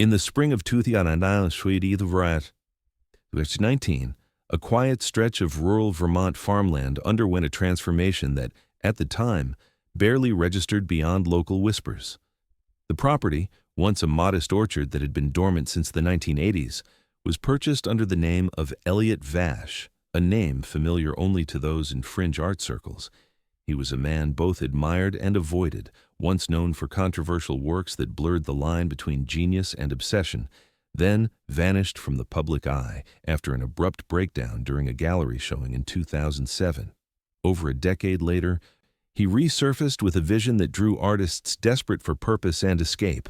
In the spring of 2019, a quiet stretch of rural Vermont farmland underwent a transformation that, at the time, barely registered beyond local whispers. The property, once a modest orchard that had been dormant since the 1980s, was purchased under the name of Elliot Vash, a name familiar only to those in fringe art circles. He was a man both admired and avoided, once known for controversial works that blurred the line between genius and obsession, then vanished from the public eye after an abrupt breakdown during a gallery showing in 2007. Over a decade later, he resurfaced with a vision that drew artists desperate for purpose and escape.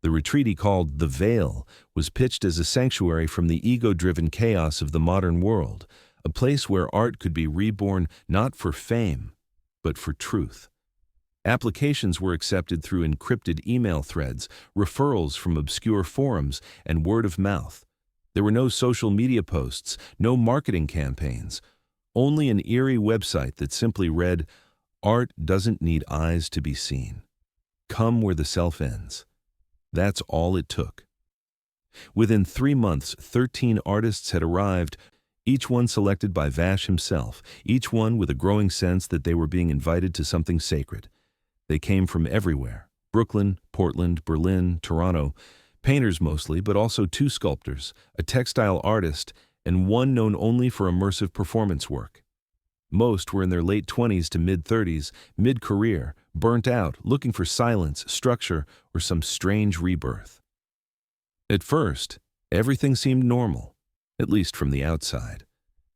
The retreat he called The Veil was pitched as a sanctuary from the ego-driven chaos of the modern world, a place where art could be reborn not for fame, but for truth. Applications were accepted through encrypted email threads, referrals from obscure forums, and word of mouth. There were no social media posts, no marketing campaigns, only an eerie website that simply read, "Art doesn't need eyes to be seen. Come where the self ends." That's all it took. Within 3 months, 13 artists had arrived, each one selected by Vash himself, each one with a growing sense that they were being invited to something sacred. They came from everywhere: Brooklyn, Portland, Berlin, Toronto, painters mostly, but also 2 sculptors, a textile artist, and one known only for immersive performance work. Most were in their late 20s to mid-30s, mid-career, burnt out, looking for silence, structure, or some strange rebirth. At first, everything seemed normal, at least from the outside.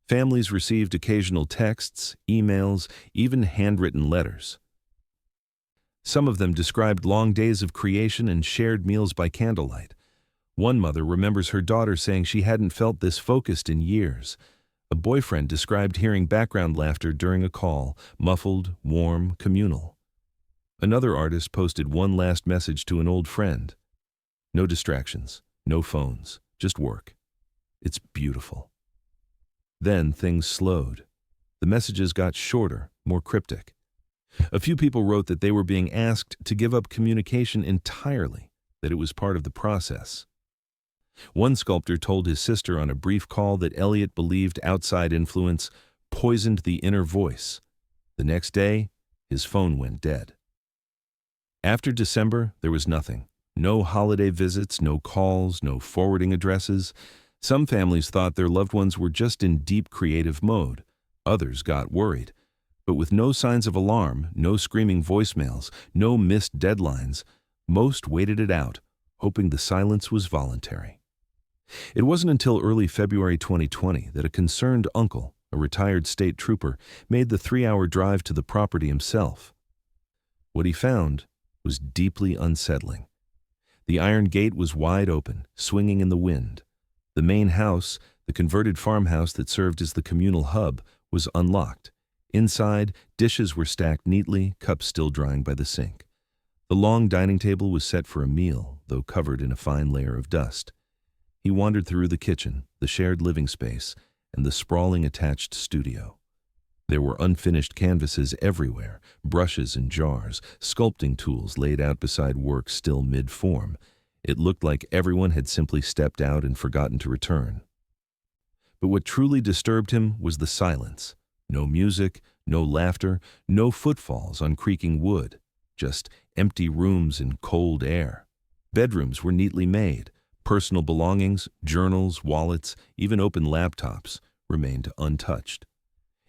Families received occasional texts, emails, even handwritten letters. Some of them described long days of creation and shared meals by candlelight. One mother remembers her daughter saying she hadn't felt this focused in years. A boyfriend described hearing background laughter during a call, muffled, warm, communal. Another artist posted one last message to an old friend. No distractions, no phones, just work. It's beautiful. Then things slowed. The messages got shorter, more cryptic. A few people wrote that they were being asked to give up communication entirely, that it was part of the process. One sculptor told his sister on a brief call that Elliot believed outside influence poisoned the inner voice. The next day, his phone went dead. After December, there was nothing. No holiday visits, no calls, no forwarding addresses. Some families thought their loved ones were just in deep creative mode. Others got worried. But with no signs of alarm, no screaming voicemails, no missed deadlines, most waited it out, hoping the silence was voluntary. It wasn't until early February 2020 that a concerned uncle, a retired state trooper, made the 3-hour drive to the property himself. What he found was deeply unsettling. The iron gate was wide open, swinging in the wind. The main house, the converted farmhouse that served as the communal hub, was unlocked. Inside, dishes were stacked neatly, cups still drying by the sink. The long dining table was set for a meal, though covered in a fine layer of dust. He wandered through the kitchen, the shared living space, and the sprawling attached studio. There were unfinished canvases everywhere, brushes and jars, sculpting tools laid out beside work still mid-form. It looked like everyone had simply stepped out and forgotten to return. But what truly disturbed him was the silence. No music, no laughter, no footfalls on creaking wood, just empty rooms and cold air. Bedrooms were neatly made. Personal belongings, journals, wallets, even open laptops remained untouched.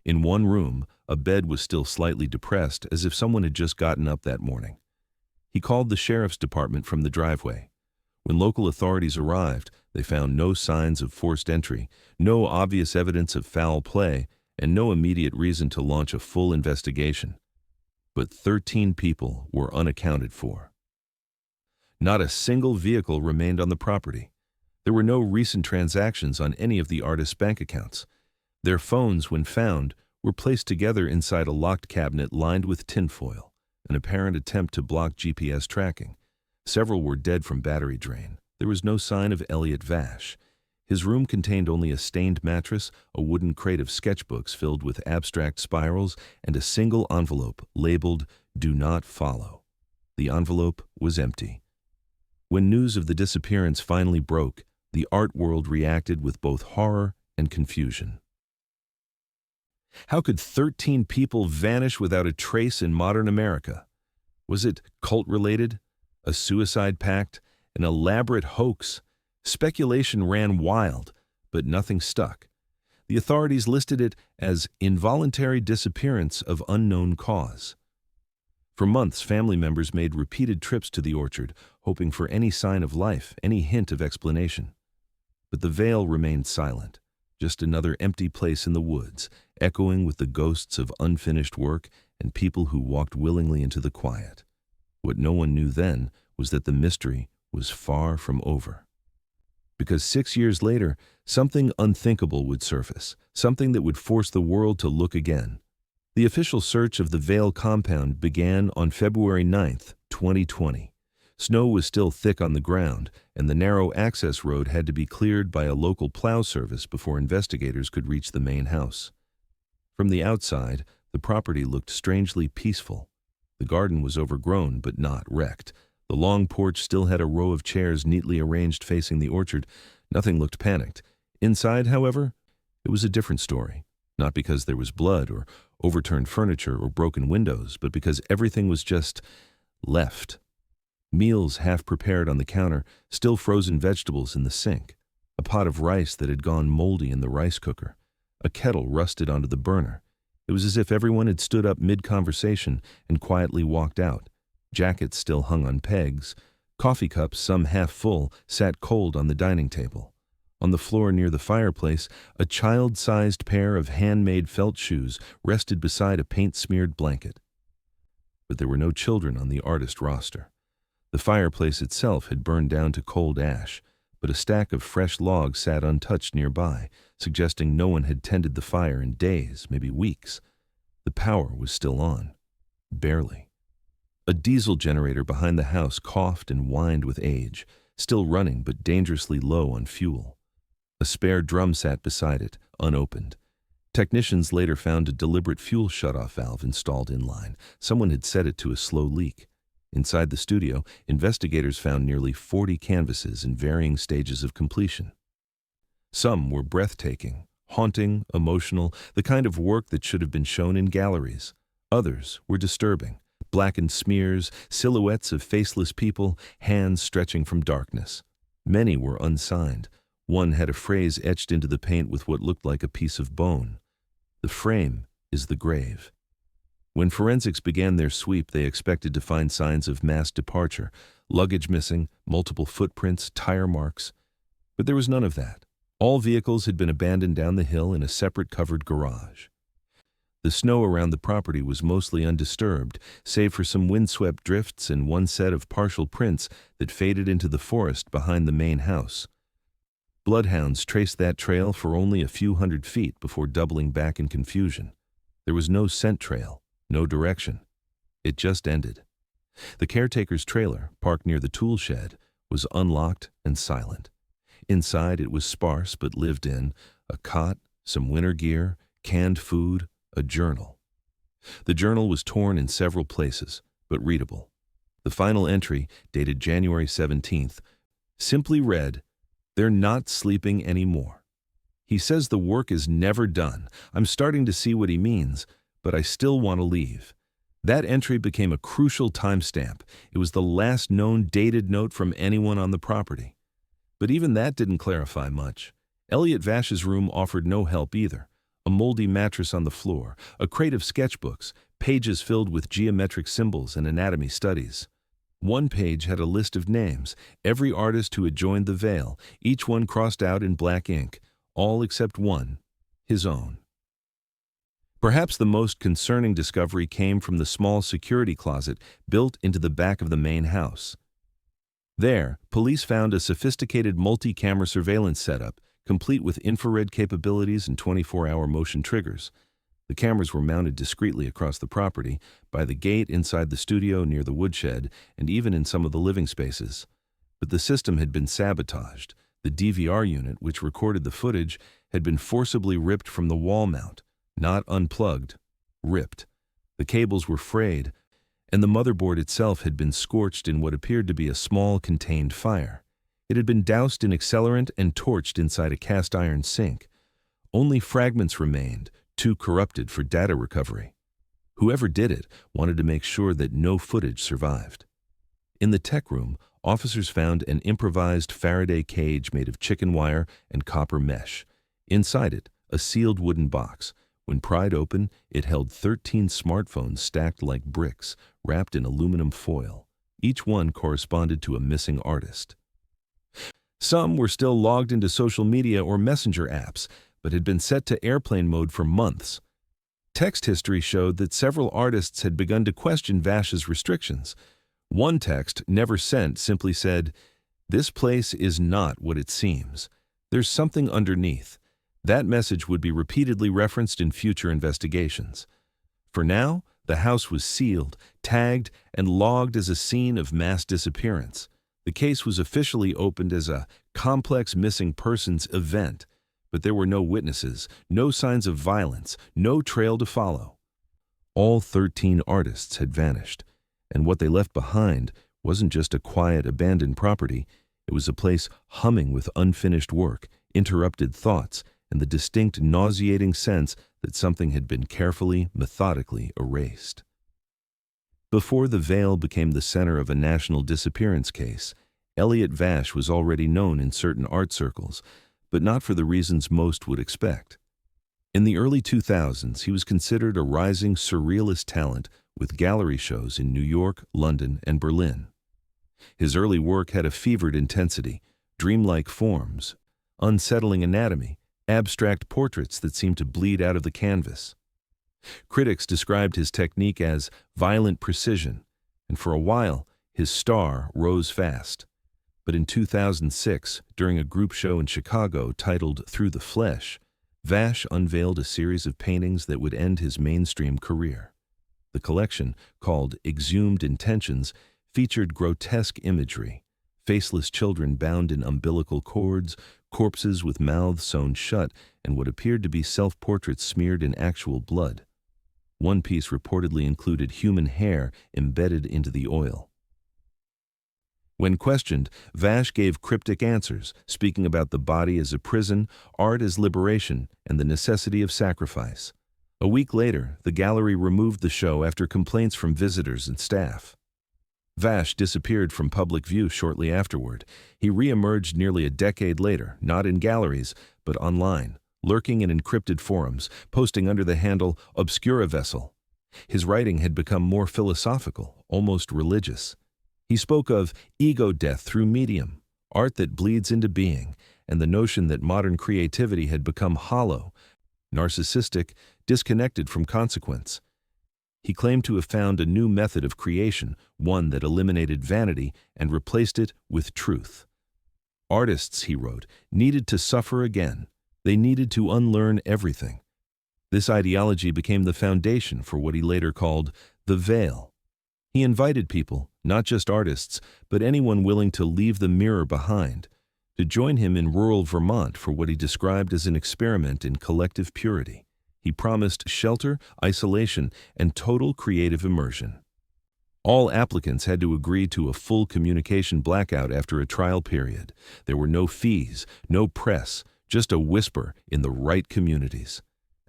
In one room, a bed was still slightly depressed, as if someone had just gotten up that morning. He called the sheriff's department from the driveway. When local authorities arrived, they found no signs of forced entry, no obvious evidence of foul play, and no immediate reason to launch a full investigation. But 13 people were unaccounted for. Not a single vehicle remained on the property. There were no recent transactions on any of the artists' bank accounts. Their phones, when found, were placed together inside a locked cabinet lined with tinfoil, an apparent attempt to block GPS tracking. Several were dead from battery drain. There was no sign of Elliot Vash. His room contained only a stained mattress, a wooden crate of sketchbooks filled with abstract spirals, and a single envelope labeled "Do Not Follow." The envelope was empty. When news of the disappearance finally broke, the art world reacted with both horror and confusion. How could 13 people vanish without a trace in modern America? Was it cult-related? A suicide pact? An elaborate hoax? Speculation ran wild, but nothing stuck. The authorities listed it as involuntary disappearance of unknown cause. For months, family members made repeated trips to the orchard, hoping for any sign of life, any hint of explanation. But the Vale remained silent, just another empty place in the woods, echoing with the ghosts of unfinished work and people who walked willingly into the quiet. What no one knew then was that the mystery was far from over. Because 6 years later, something unthinkable would surface, something that would force the world to look again. The official search of the Vale compound began on February 9th, 2020. Snow was still thick on the ground, and the narrow access road had to be cleared by a local plow service before investigators could reach the main house. From the outside, the property looked strangely peaceful. The garden was overgrown but not wrecked. The long porch still had a row of chairs neatly arranged facing the orchard. Nothing looked panicked. Inside, however, it was a different story. Not because there was blood or overturned furniture or broken windows, but because everything was just left. Meals half prepared on the counter, still frozen vegetables in the sink, a pot of rice that had gone moldy in the rice cooker, a kettle rusted onto the burner. It was as if everyone had stood up mid-conversation and quietly walked out. Jackets still hung on pegs. Coffee cups, some half full, sat cold on the dining table. On the floor near the fireplace, a child-sized pair of handmade felt shoes rested beside a paint-smeared blanket. But there were no children on the artist roster. The fireplace itself had burned down to cold ash, but a stack of fresh logs sat untouched nearby, suggesting no one had tended the fire in days, maybe weeks. The power was still on. Barely. A diesel generator behind the house coughed and whined with age, still running but dangerously low on fuel. A spare drum sat beside it, unopened. Technicians later found a deliberate fuel shutoff valve installed inline. Someone had set it to a slow leak. Inside the studio, investigators found nearly 40 canvases in varying stages of completion. Some were breathtaking, haunting, emotional, the kind of work that should have been shown in galleries. Others were disturbing. Blackened smears, silhouettes of faceless people, hands stretching from darkness. Many were unsigned. One had a phrase etched into the paint with what looked like a piece of bone. "The frame is the grave." When forensics began their sweep, they expected to find signs of mass departure, luggage missing, multiple footprints, tire marks. But there was none of that. All vehicles had been abandoned down the hill in a separate covered garage. The snow around the property was mostly undisturbed, save for some windswept drifts and one set of partial prints that faded into the forest behind the main house. Bloodhounds traced that trail for only a few hundred feet before doubling back in confusion. There was no scent trail, no direction. It just ended. The caretaker's trailer, parked near the tool shed, was unlocked and silent. Inside it was sparse but lived in, a cot, some winter gear, canned food, a journal. The journal was torn in several places, but readable. The final entry, dated January 17th, simply read, "They're not sleeping anymore. He says the work is never done. I'm starting to see what he means, but I still want to leave." That entry became a crucial timestamp. It was the last known dated note from anyone on the property. But even that didn't clarify much. Elliot Vash's room offered no help either. A moldy mattress on the floor, a crate of sketchbooks, pages filled with geometric symbols and anatomy studies. One page had a list of names, every artist who had joined the Vale, each one crossed out in black ink, all except one, his own. Perhaps the most concerning discovery came from the small security closet built into the back of the main house. There, police found a sophisticated multi-camera surveillance setup, complete with infrared capabilities and 24-hour motion triggers. The cameras were mounted discreetly across the property, by the gate inside the studio near the woodshed, and even in some of the living spaces. But the system had been sabotaged. The DVR unit, which recorded the footage, had been forcibly ripped from the wall mount, not unplugged, ripped. The cables were frayed, and the motherboard itself had been scorched in what appeared to be a small contained fire. It had been doused in accelerant and torched inside a cast-iron sink. Only fragments remained, too corrupted for data recovery. Whoever did it wanted to make sure that no footage survived. In the tech room, officers found an improvised Faraday cage made of chicken wire and copper mesh. Inside it, a sealed wooden box. When pried open, it held 13 smartphones stacked like bricks, wrapped in aluminum foil. Each one corresponded to a missing artist. Some were still logged into social media or messenger apps, but had been set to airplane mode for months. Text history showed that several artists had begun to question Vash's restrictions. One text, never sent, simply said, "This place is not what it seems. There's something underneath." That message would be repeatedly referenced in future investigations. For now, the house was sealed, tagged, and logged as a scene of mass disappearance. The case was officially opened as a complex missing persons event, but there were no witnesses, no signs of violence, no trail to follow. All 13 artists had vanished, and what they left behind wasn't just a quiet, abandoned property. It was a place humming with unfinished work, interrupted thoughts, and the distinct, nauseating sense that something had been carefully, methodically erased. Before the Vale became the center of a national disappearance case, Elliot Vash was already known in certain art circles, but not for the reasons most would expect. In the early 2000s, he was considered a rising surrealist talent with gallery shows in New York, London, and Berlin. His early work had a fevered intensity, dreamlike forms, unsettling anatomy, abstract portraits that seemed to bleed out of the canvas. Critics described his technique as violent precision, and for a while, his star rose fast. But in 2006, during a group show in Chicago titled Through the Flesh, Vash unveiled a series of paintings that would end his mainstream career. The collection, called Exhumed Intentions, featured grotesque imagery: faceless children bound in umbilical cords, corpses with mouths sewn shut, and what appeared to be self-portraits smeared in actual blood. One piece reportedly included human hair embedded into the oil. When questioned, Vash gave cryptic answers, speaking about the body as a prison, art as liberation, and the necessity of sacrifice. A week later, the gallery removed the show after complaints from visitors and staff. Vash disappeared from public view shortly afterward. He re-emerged nearly a decade later, not in galleries, but online, lurking in encrypted forums, posting under the handle Obscura Vessel. His writing had become more philosophical, almost religious. He spoke of ego death through medium, art that bleeds into being, and the notion that modern creativity had become hollow, narcissistic, disconnected from consequence. He claimed to have found a new method of creation, one that eliminated vanity and replaced it with truth. Artists, he wrote, needed to suffer again. They needed to unlearn everything. This ideology became the foundation for what he later called the Veil. He invited people, not just artists, but anyone willing to leave the mirror behind, to join him in rural Vermont for what he described as an experiment in collective purity. He promised shelter, isolation, and total creative immersion. All applicants had to agree to a full communication blackout after a trial period. There were no fees, no press, just a whisper in the right communities.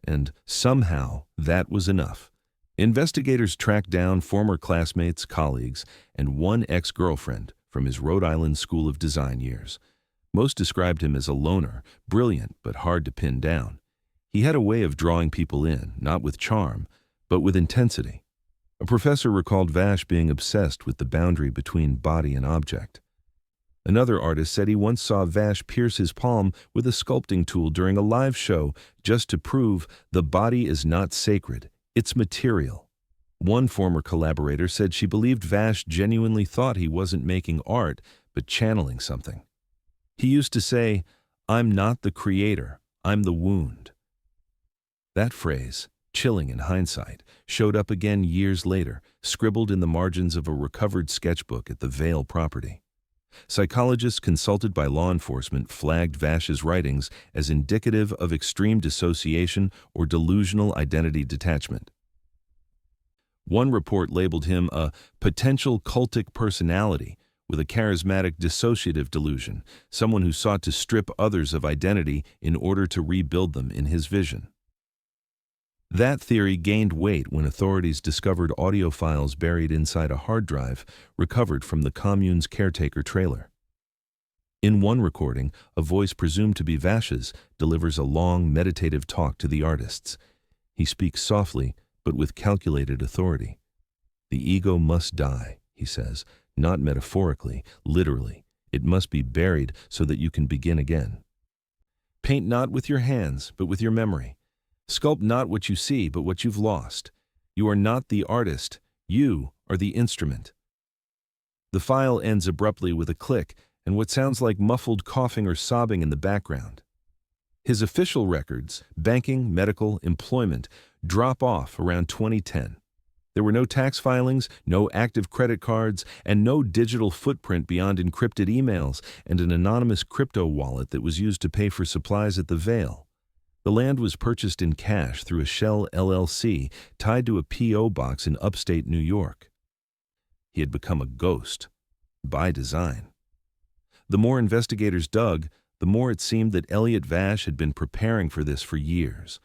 And somehow that was enough. Investigators tracked down former classmates, colleagues, and one ex-girlfriend from his Rhode Island School of Design years. Most described him as a loner, brilliant but hard to pin down. He had a way of drawing people in, not with charm, but with intensity. A professor recalled Vash being obsessed with the boundary between body and object. Another artist said he once saw Vash pierce his palm with a sculpting tool during a live show just to prove the body is not sacred, it's material. One former collaborator said she believed Vash genuinely thought he wasn't making art, but channeling something. He used to say, "I'm not the creator, I'm the wound." That phrase, chilling in hindsight, showed up again years later, scribbled in the margins of a recovered sketchbook at the Vale property. Psychologists consulted by law enforcement flagged Vash's writings as indicative of extreme dissociation or delusional identity detachment. One report labeled him a potential cultic personality with a charismatic dissociative delusion, someone who sought to strip others of identity in order to rebuild them in his vision. That theory gained weight when authorities discovered audio files buried inside a hard drive recovered from the Commune's caretaker trailer. In one recording, a voice presumed to be Vash's delivers a long, meditative talk to the artists. He speaks softly, but with calculated authority. "The ego must die," he says, "not metaphorically, literally. It must be buried so that you can begin again. Paint not with your hands, but with your memory. Sculpt not what you see, but what you've lost. You are not the artist, you are the instrument." The file ends abruptly with a click and what sounds like muffled coughing or sobbing in the background. His official records, banking, medical, employment, drop off around 2010. There were no tax filings, no active credit cards, and no digital footprint beyond encrypted emails and an anonymous crypto wallet that was used to pay for supplies at the Vale. The land was purchased in cash through a shell LLC tied to a P.O. box in upstate New York. He had become a ghost, by design. The more investigators dug, the more it seemed that Elliot Vash had been preparing for this for years.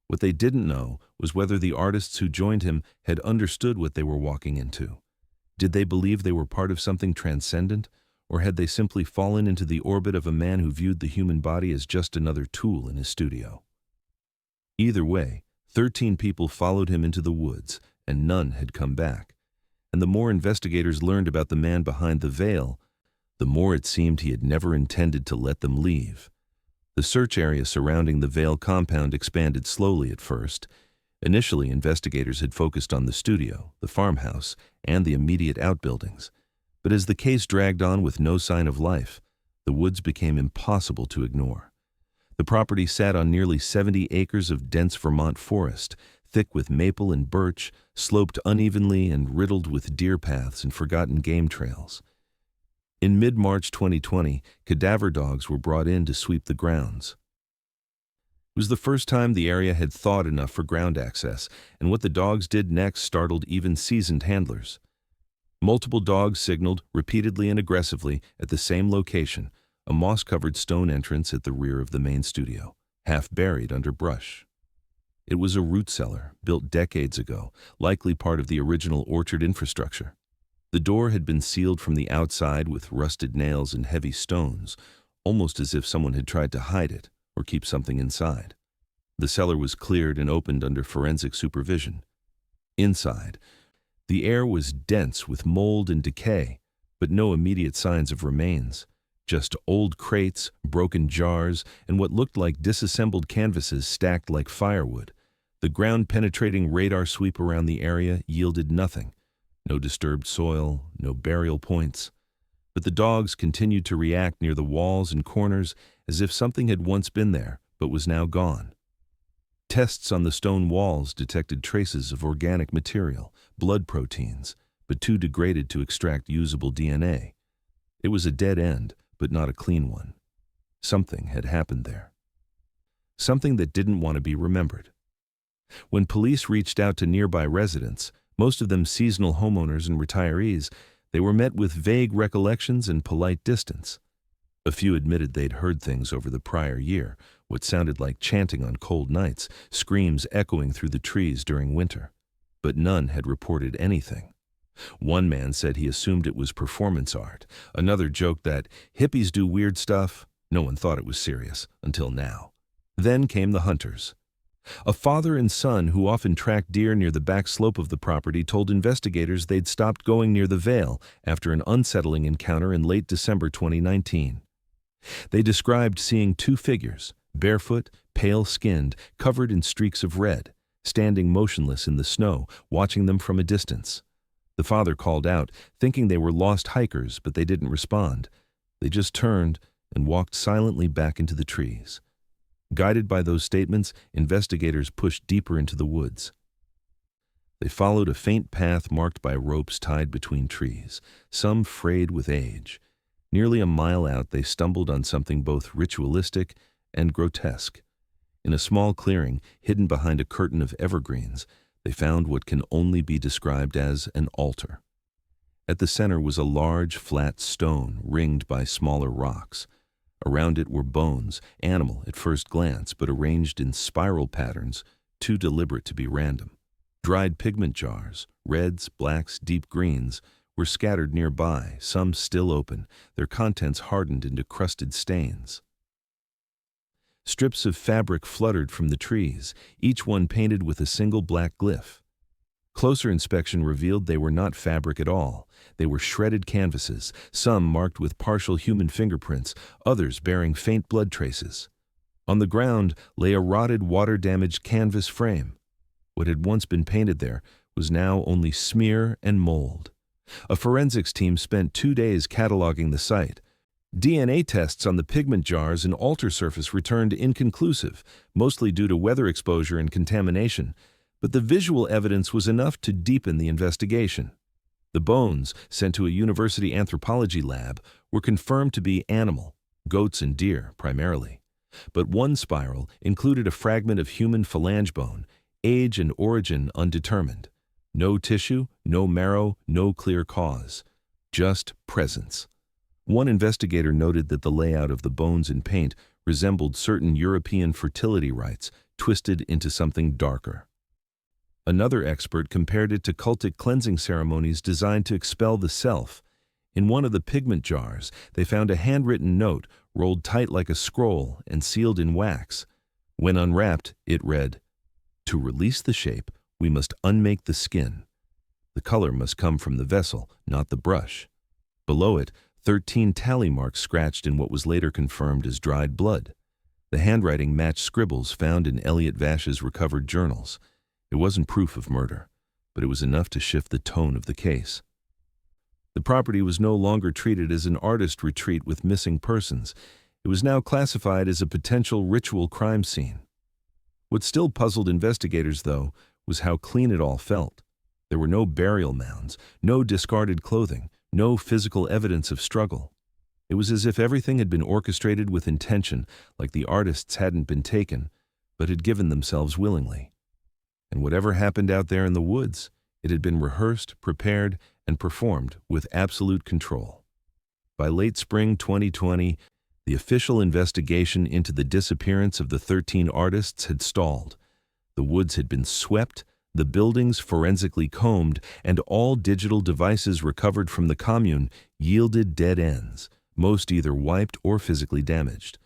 What they didn't know was whether the artists who joined him had understood what they were walking into. Did they believe they were part of something transcendent, or had they simply fallen into the orbit of a man who viewed the human body as just another tool in his studio? Either way, 13 people followed him into the woods, and none had come back. And the more investigators learned about the man behind the veil, the more it seemed he had never intended to let them leave. The search area surrounding the Vale compound expanded slowly at first. Initially, investigators had focused on the studio, the farmhouse, and the immediate outbuildings. But as the case dragged on with no sign of life, the woods became impossible to ignore. The property sat on nearly 70 acres of dense Vermont forest, thick with maple and birch, sloped unevenly and riddled with deer paths and forgotten game trails. In mid-March 2020, cadaver dogs were brought in to sweep the grounds. It was the first time the area had thawed enough for ground access, and what the dogs did next startled even seasoned handlers. Multiple dogs signaled repeatedly and aggressively at the same location, a moss-covered stone entrance at the rear of the main studio, half buried under brush. It was a root cellar, built decades ago, likely part of the original orchard infrastructure. The door had been sealed from the outside with rusted nails and heavy stones, almost as if someone had tried to hide it or keep something inside. The cellar was cleared and opened under forensic supervision. Inside, the air was dense with mold and decay, but no immediate signs of remains. Just old crates, broken jars, and what looked like disassembled canvases stacked like firewood. The ground-penetrating radar sweep around the area yielded nothing. No disturbed soil, no burial points. But the dogs continued to react near the walls and corners as if something had once been there, but was now gone. Tests on the stone walls detected traces of organic material, blood proteins, but too degraded to extract usable DNA. It was a dead end, but not a clean one. Something had happened there. Something that didn't want to be remembered. When police reached out to nearby residents, most of them seasonal homeowners and retirees, they were met with vague recollections and polite distance. A few admitted they'd heard things over the prior year, what sounded like chanting on cold nights, screams echoing through the trees during winter. But none had reported anything. One man said he assumed it was performance art. Another joked that hippies do weird stuff. No one thought it was serious, until now. Then came the hunters. A father and son who often tracked deer near the back slope of the property told investigators they'd stopped going near the Vale after an unsettling encounter in late December 2019. They described seeing two figures, barefoot, pale-skinned, covered in streaks of red, standing motionless in the snow, watching them from a distance. The father called out, thinking they were lost hikers, but they didn't respond. They just turned and walked silently back into the trees. Guided by those statements, investigators pushed deeper into the woods. They followed a faint path marked by ropes tied between trees, some frayed with age. Nearly a mile out, they stumbled on something both ritualistic and grotesque. In a small clearing, hidden behind a curtain of evergreens, They found what can only be described as an altar. At the center was a large, flat stone ringed by smaller rocks. Around it were bones, animal at first glance, but arranged in spiral patterns, too deliberate to be random. Dried pigment jars, reds, blacks, deep greens, were scattered nearby, some still open, their contents hardened into crusted stains. Strips of fabric fluttered from the trees, each one painted with a single black glyph. Closer inspection revealed they were not fabric at all. They were shredded canvases, some marked with partial human fingerprints, others bearing faint blood traces. On the ground lay a rotted, water-damaged canvas frame. What had once been painted there was now only smear and mold. A forensics team spent 2 days cataloging the site. DNA tests on the pigment jars and altar surface returned inconclusive, mostly due to weather exposure and contamination, but the visual evidence was enough to deepen the investigation. The bones, sent to a university anthropology lab, were confirmed to be animal, goats and deer primarily. But one spiral included a fragment of human phalange bone, age and origin undetermined. No tissue, no marrow, no clear cause. Just presence. One investigator noted that the layout of the bones and paint resembled certain European fertility rites, twisted into something darker. Another expert compared it to cultic cleansing ceremonies designed to expel the self. In one of the pigment jars, they found a handwritten note rolled tight like a scroll and sealed in wax. When unwrapped, it read, "To release the shape, we must unmake the skin. The color must come from the vessel, not the brush." Below it, 13 tally marks scratched in what was later confirmed as dried blood. The handwriting matched scribbles found in Elliot Vash's recovered journals. It wasn't proof of murder, but it was enough to shift the tone of the case. The property was no longer treated as an artist retreat with missing persons. It was now classified as a potential ritual crime scene. What still puzzled investigators, though, was how clean it all felt. There were no burial mounds, no discarded clothing, no physical evidence of struggle. It was as if everything had been orchestrated with intention, like the artists hadn't been taken, but had given themselves willingly. And whatever happened out there in the woods, it had been rehearsed, prepared, and performed with absolute control. By late spring 2020, the official investigation into the disappearance of the 13 artists had stalled. The woods had been swept, the buildings forensically combed, and all digital devices recovered from the commune yielded dead ends, most either wiped or physically damaged.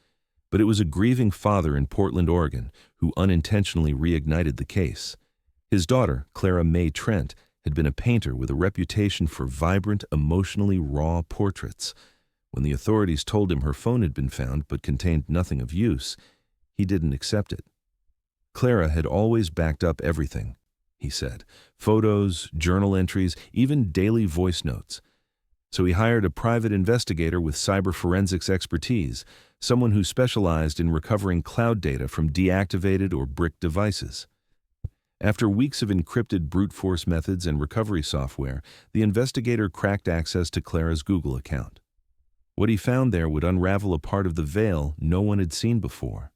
But it was a grieving father in Portland, Oregon, who unintentionally reignited the case. His daughter, Clara Mae Trent, had been a painter with a reputation for vibrant, emotionally raw portraits. When the authorities told him her phone had been found but contained nothing of use, he didn't accept it. Clara had always backed up everything, he said. Photos, journal entries, even daily voice notes. So he hired a private investigator with cyber forensics expertise, someone who specialized in recovering cloud data from deactivated or bricked devices. After weeks of encrypted brute force methods and recovery software, the investigator cracked access to Clara's Google account. What he found there would unravel a part of the veil no one had seen before.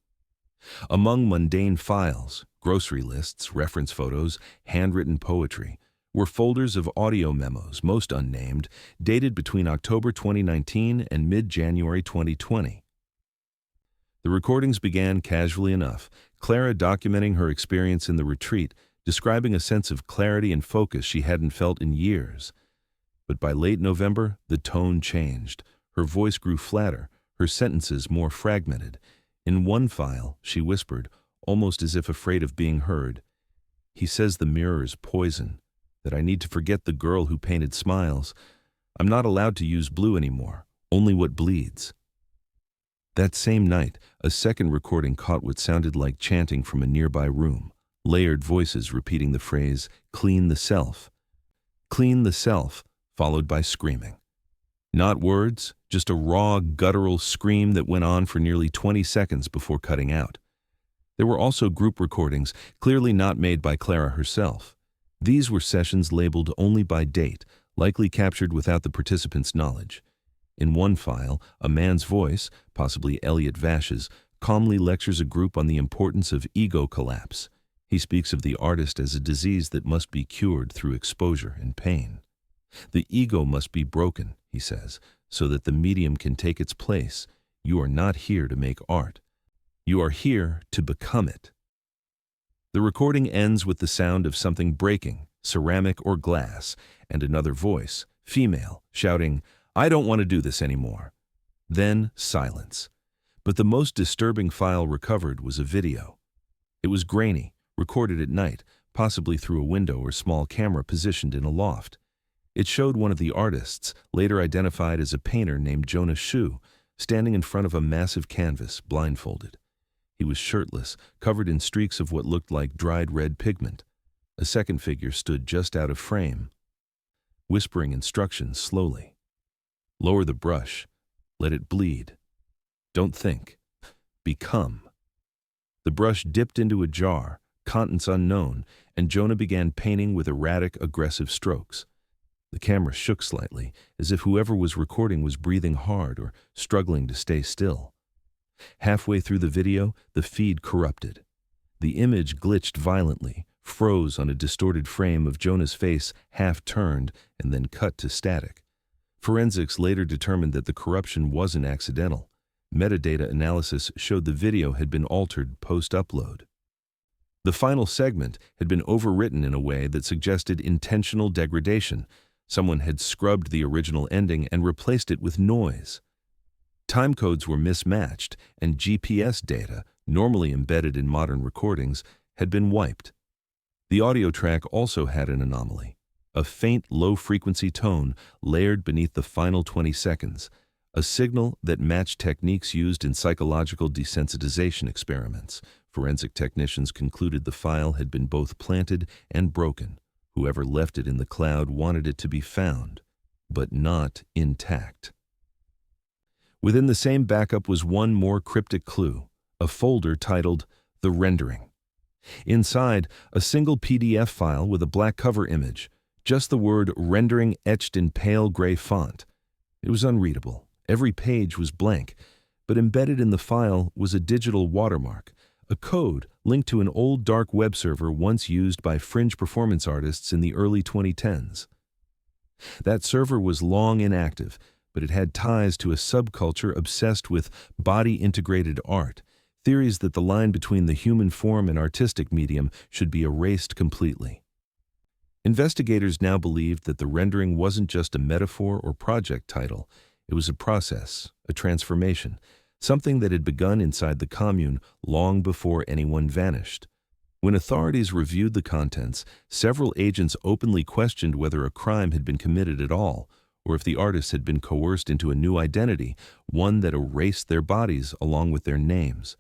Among mundane files, grocery lists, reference photos, handwritten poetry, were folders of audio memos, most unnamed, dated between October 2019 and mid-January 2020. The recordings began casually enough, Clara documenting her experience in the retreat, describing a sense of clarity and focus she hadn't felt in years. But by late November, the tone changed. Her voice grew flatter, her sentences more fragmented. In one file, she whispered, almost as if afraid of being heard, "He says the mirror is poison, that I need to forget the girl who painted smiles. I'm not allowed to use blue anymore, only what bleeds." That same night, a second recording caught what sounded like chanting from a nearby room, layered voices repeating the phrase, "Clean the self." "Clean the self," followed by screaming. Not words, just a raw, guttural scream that went on for nearly 20 seconds before cutting out. There were also group recordings, clearly not made by Clara herself. These were sessions labeled only by date, likely captured without the participants' knowledge. In one file, a man's voice, possibly Elliot Vash's, calmly lectures a group on the importance of ego collapse. He speaks of the artist as a disease that must be cured through exposure and pain. The ego must be broken, he says, so that the medium can take its place. You are not here to make art. You are here to become it. The recording ends with the sound of something breaking, ceramic or glass, and another voice, female, shouting, "I don't want to do this anymore." Then silence. But the most disturbing file recovered was a video. It was grainy, recorded at night, possibly through a window or small camera positioned in a loft. It showed one of the artists, later identified as a painter named Jonah Shu, standing in front of a massive canvas, blindfolded. He was shirtless, covered in streaks of what looked like dried red pigment. A second figure stood just out of frame, whispering instructions slowly. Lower the brush. Let it bleed. Don't think. Become. The brush dipped into a jar, contents unknown, and Jonah began painting with erratic, aggressive strokes. The camera shook slightly, as if whoever was recording was breathing hard or struggling to stay still. Halfway through the video, the feed corrupted. The image glitched violently, froze on a distorted frame of Jonah's face half turned, and then cut to static. Forensics later determined that the corruption wasn't accidental. Metadata analysis showed the video had been altered post-upload. The final segment had been overwritten in a way that suggested intentional degradation. Someone had scrubbed the original ending and replaced it with noise. Timecodes were mismatched, and GPS data, normally embedded in modern recordings, had been wiped. The audio track also had an anomaly. A faint, low-frequency tone layered beneath the final 20 seconds, a signal that matched techniques used in psychological desensitization experiments. Forensic technicians concluded the file had been both planted and broken. Whoever left it in the cloud wanted it to be found, but not intact. Within the same backup was one more cryptic clue, a folder titled The Rendering. Inside, a single PDF file with a black cover image, just the word rendering etched in pale gray font. It was unreadable. Every page was blank, but embedded in the file was a digital watermark, a code linked to an old dark web server once used by fringe performance artists in the early 2010s. That server was long inactive, but it had ties to a subculture obsessed with body-integrated art, theories that the line between the human form and artistic medium should be erased completely. Investigators now believed that the rendering wasn't just a metaphor or project title. It was a process, a transformation, something that had begun inside the commune long before anyone vanished. When authorities reviewed the contents, several agents openly questioned whether a crime had been committed at all, or if the artists had been coerced into a new identity, one that erased their bodies along with their names.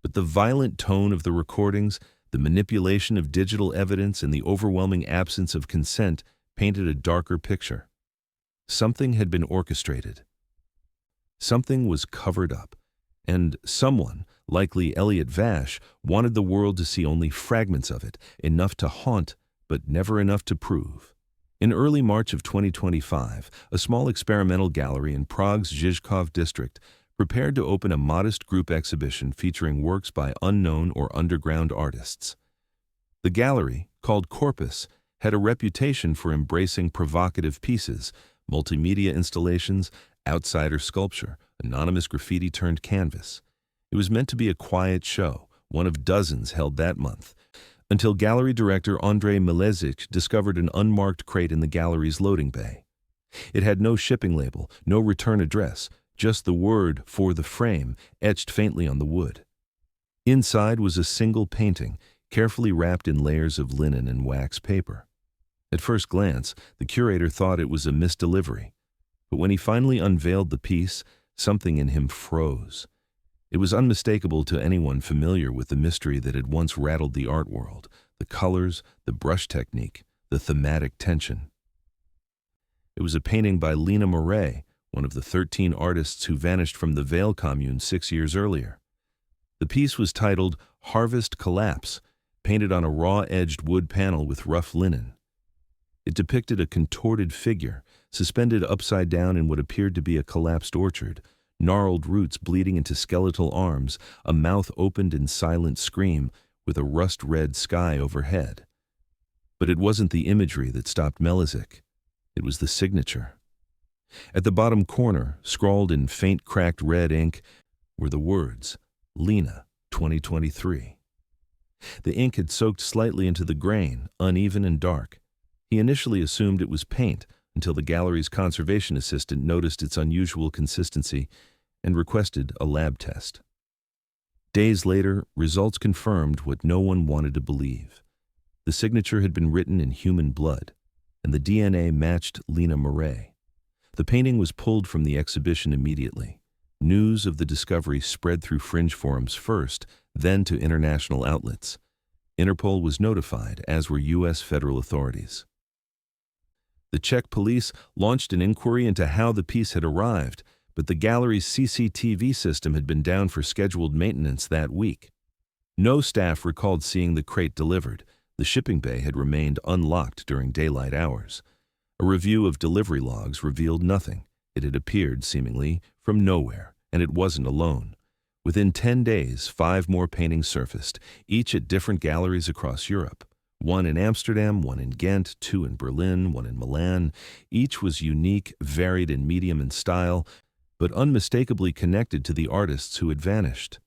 But the violent tone of the recordings, the manipulation of digital evidence, and the overwhelming absence of consent painted a darker picture. Something had been orchestrated. Something was covered up, and someone, likely Elliot Vash, wanted the world to see only fragments of it, enough to haunt, but never enough to prove. In early March of 2025, a small experimental gallery in Prague's Žižkov district prepared to open a modest group exhibition featuring works by unknown or underground artists. The gallery, called Corpus, had a reputation for embracing provocative pieces, multimedia installations, outsider sculpture, anonymous graffiti turned canvas. It was meant to be a quiet show, one of dozens held that month, until gallery director Andrei Milezic discovered an unmarked crate in the gallery's loading bay. It had no shipping label, no return address, just the word "for the frame" etched faintly on the wood. Inside was a single painting, carefully wrapped in layers of linen and wax paper. At first glance, the curator thought it was a misdelivery, but when he finally unveiled the piece, something in him froze. It was unmistakable to anyone familiar with the mystery that had once rattled the art world: the colors, the brush technique, the thematic tension. It was a painting by Lena Moret, one of the 13 artists who vanished from the Vale Commune 6 years earlier. The piece was titled Harvest Collapse, painted on a raw-edged wood panel with rough linen. It depicted a contorted figure, suspended upside down in what appeared to be a collapsed orchard, gnarled roots bleeding into skeletal arms, a mouth opened in silent scream, with a rust-red sky overhead. But it wasn't the imagery that stopped Melizik. It was the signature. At the bottom corner, scrawled in faint cracked red ink, were the words, Lena, 2023. The ink had soaked slightly into the grain, uneven and dark. He initially assumed it was paint until the gallery's conservation assistant noticed its unusual consistency and requested a lab test. Days later, results confirmed what no one wanted to believe. The signature had been written in human blood, and the DNA matched Lena Murray. The painting was pulled from the exhibition immediately. News of the discovery spread through fringe forums first, then to international outlets. Interpol was notified, as were U.S. federal authorities. The Czech police launched an inquiry into how the piece had arrived, but the gallery's CCTV system had been down for scheduled maintenance that week. No staff recalled seeing the crate delivered. The shipping bay had remained unlocked during daylight hours. A review of delivery logs revealed nothing. It had appeared, seemingly, from nowhere, and it wasn't alone. Within 10 days, 5 more paintings surfaced, each at different galleries across Europe. 1 in Amsterdam, 1 in Ghent, 2 in Berlin, 1 in Milan. Each was unique, varied in medium and style, but unmistakably connected to the artists who had vanished.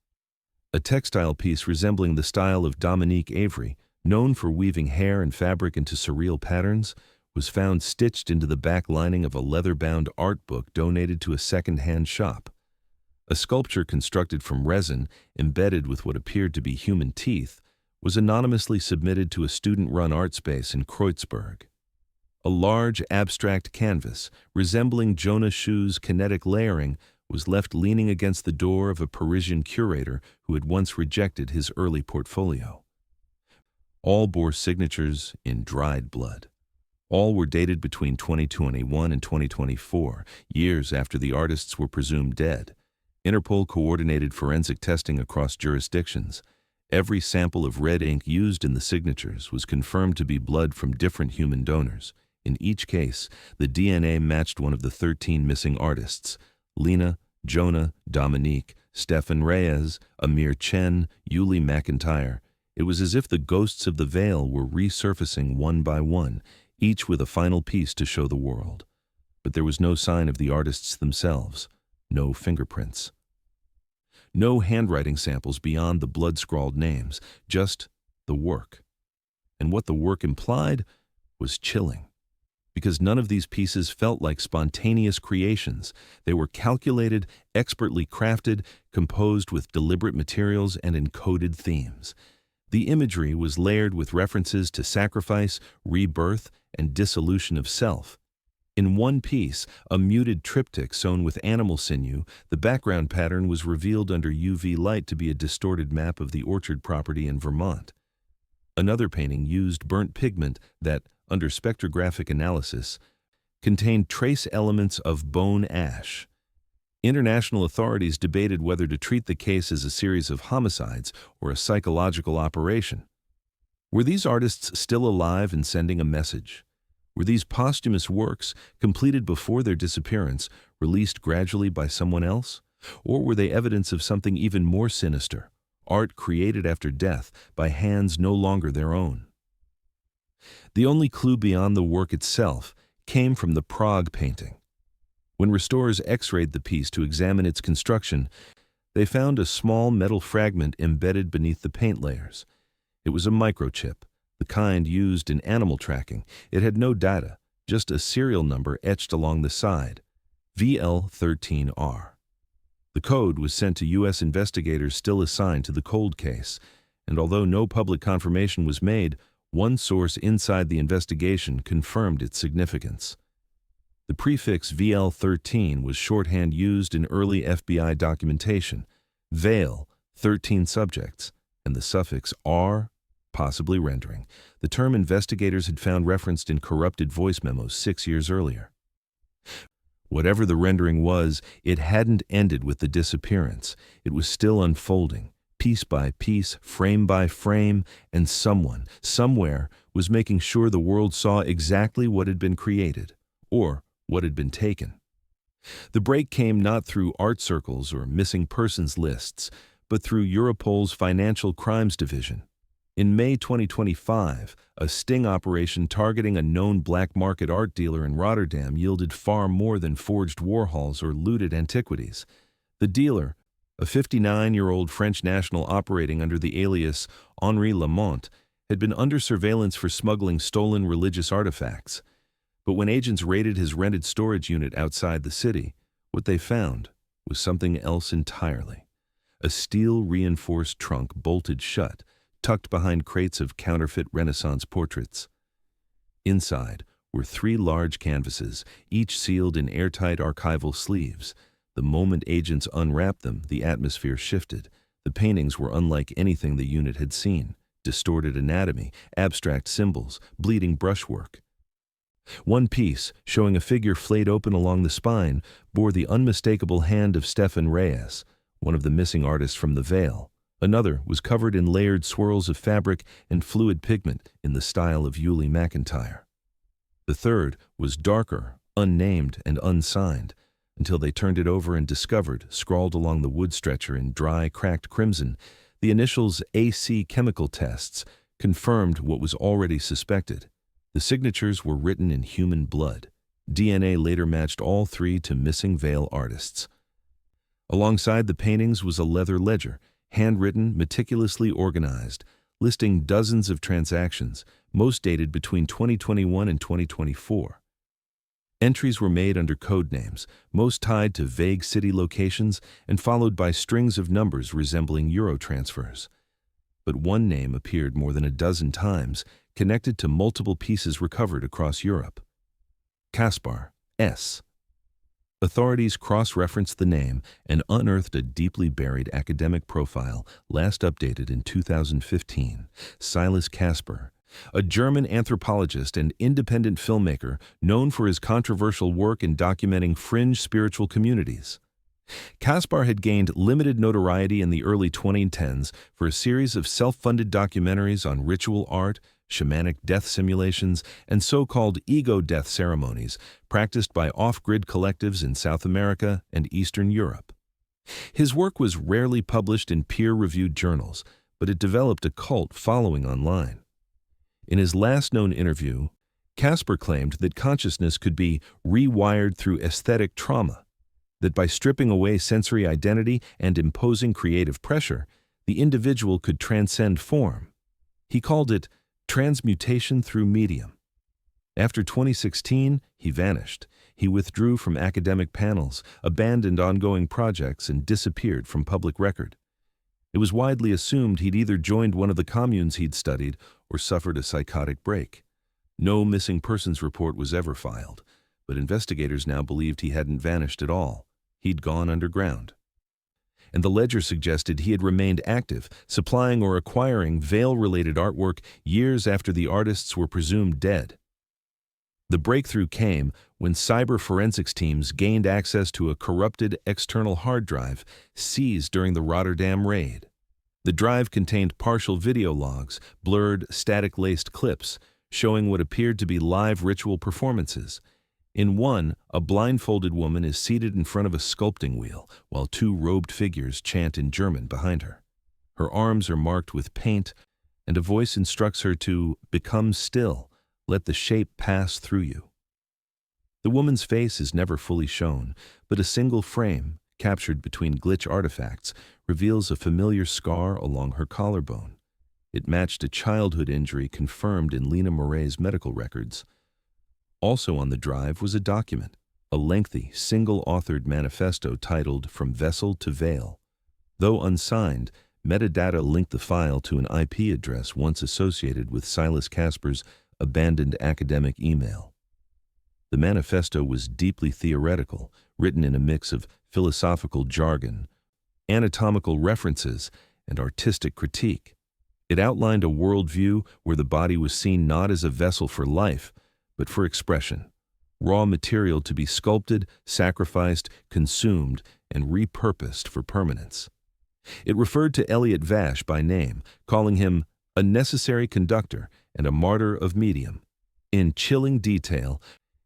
A textile piece resembling the style of Dominique Avery, known for weaving hair and fabric into surreal patterns, was found stitched into the back lining of a leather-bound art book donated to a second-hand shop. A sculpture constructed from resin, embedded with what appeared to be human teeth, was anonymously submitted to a student-run art space in Kreuzberg. A large, abstract canvas, resembling Jonah Schu's kinetic layering, was left leaning against the door of a Parisian curator who had once rejected his early portfolio. All bore signatures in dried blood. All were dated between 2021 and 2024, years after the artists were presumed dead. Interpol coordinated forensic testing across jurisdictions. Every sample of red ink used in the signatures was confirmed to be blood from different human donors. In each case, the DNA matched one of the 13 missing artists: Lena, Jonah, Dominique, Stefan Reyes, Amir Chen, Yuli McIntyre. It was as if the ghosts of the veil were resurfacing one by one, each with a final piece to show the world. But there was no sign of the artists themselves, no fingerprints. No handwriting samples beyond the blood-scrawled names, just the work. And what the work implied was chilling, because none of these pieces felt like spontaneous creations. They were calculated, expertly crafted, composed with deliberate materials and encoded themes. The imagery was layered with references to sacrifice, rebirth, and dissolution of self. In one piece, a muted triptych sewn with animal sinew, the background pattern was revealed under UV light to be a distorted map of the orchard property in Vermont. Another painting used burnt pigment that, under spectrographic analysis, contained trace elements of bone ash. International authorities debated whether to treat the case as a series of homicides or a psychological operation. Were these artists still alive and sending a message? Were these posthumous works, completed before their disappearance, released gradually by someone else? Or were they evidence of something even more sinister, art created after death by hands no longer their own? The only clue beyond the work itself came from the Prague painting. When restorers x-rayed the piece to examine its construction, they found a small metal fragment embedded beneath the paint layers. It was a microchip, the kind used in animal tracking. It had no data, just a serial number etched along the side, VL13R. The code was sent to U.S. investigators still assigned to the cold case, and although no public confirmation was made, one source inside the investigation confirmed its significance. The prefix VL13 was shorthand used in early FBI documentation, veil, 13 subjects, and the suffix R, possibly rendering, the term investigators had found referenced in corrupted voice memos 6 years earlier. Whatever the rendering was, it hadn't ended with the disappearance. It was still unfolding, piece by piece, frame by frame, and someone, somewhere, was making sure the world saw exactly what had been created, or what had been taken. The break came not through art circles or missing persons lists, but through Europol's Financial Crimes Division. In May 2025, a sting operation targeting a known black market art dealer in Rotterdam yielded far more than forged Warhols or looted antiquities. The dealer, a 59-year-old French national operating under the alias Henri Lamont, had been under surveillance for smuggling stolen religious artifacts. But when agents raided his rented storage unit outside the city, what they found was something else entirely. A steel-reinforced trunk bolted shut, tucked behind crates of counterfeit Renaissance portraits. Inside were 3 large canvases, each sealed in airtight archival sleeves. The moment agents unwrapped them, the atmosphere shifted. The paintings were unlike anything the unit had seen. Distorted anatomy, abstract symbols, bleeding brushwork. One piece, showing a figure flayed open along the spine, bore the unmistakable hand of Stefan Reyes, one of the missing artists from the Vale. Another was covered in layered swirls of fabric and fluid pigment in the style of Yuli McIntyre. The third was darker, unnamed, and unsigned, until they turned it over and discovered, scrawled along the wood stretcher in dry, cracked crimson, the initials AC chemical tests confirmed what was already suspected. The signatures were written in human blood. DNA later matched all 3 to missing Vale artists. Alongside the paintings was a leather ledger, handwritten, meticulously organized, listing dozens of transactions, most dated between 2021 and 2024. Entries were made under code names, most tied to vague city locations and followed by strings of numbers resembling euro transfers. But one name appeared more than a dozen times, connected to multiple pieces recovered across Europe. Kaspar S. Authorities cross-referenced the name and unearthed a deeply buried academic profile last updated in 2015. Silas Kaspar, a German anthropologist and independent filmmaker known for his controversial work in documenting fringe spiritual communities. Kaspar had gained limited notoriety in the early 2010s for a series of self-funded documentaries on ritual art, shamanic death simulations, and so-called ego death ceremonies practiced by off-grid collectives in South America and Eastern Europe. His work was rarely published in peer-reviewed journals, but it developed a cult following online. In his last known interview, Kaspar claimed that consciousness could be rewired through aesthetic trauma, that by stripping away sensory identity and imposing creative pressure, the individual could transcend form. He called it transmutation through medium. After 2016, he vanished. He withdrew from academic panels, abandoned ongoing projects, and disappeared from public record. It was widely assumed he'd either joined one of the communes he'd studied or suffered a psychotic break. No missing persons report was ever filed, but investigators now believed he hadn't vanished at all. He'd gone underground. And the ledger suggested he had remained active, supplying or acquiring Vale-related artwork years after the artists were presumed dead. The breakthrough came when cyber forensics teams gained access to a corrupted external hard drive seized during the Rotterdam raid. The drive contained partial video logs, blurred, static-laced clips, showing what appeared to be live ritual performances. In one, a blindfolded woman is seated in front of a sculpting wheel, while 2 robed figures chant in German behind her. Her arms are marked with paint, and a voice instructs her to become still, let the shape pass through you. The woman's face is never fully shown, but a single frame, captured between glitch artifacts, reveals a familiar scar along her collarbone. It matched a childhood injury confirmed in Lena Murray's medical records. Also on the drive was a document, a lengthy, single-authored manifesto titled From Vessel to Vale. Though unsigned, metadata linked the file to an IP address once associated with Silas Kaspar's abandoned academic email. The manifesto was deeply theoretical, written in a mix of philosophical jargon, anatomical references, and artistic critique. It outlined a worldview where the body was seen not as a vessel for life, but for expression, raw material to be sculpted, sacrificed, consumed, and repurposed for permanence. It referred to Elliot Vash by name, calling him a necessary conductor and a martyr of medium. In chilling detail,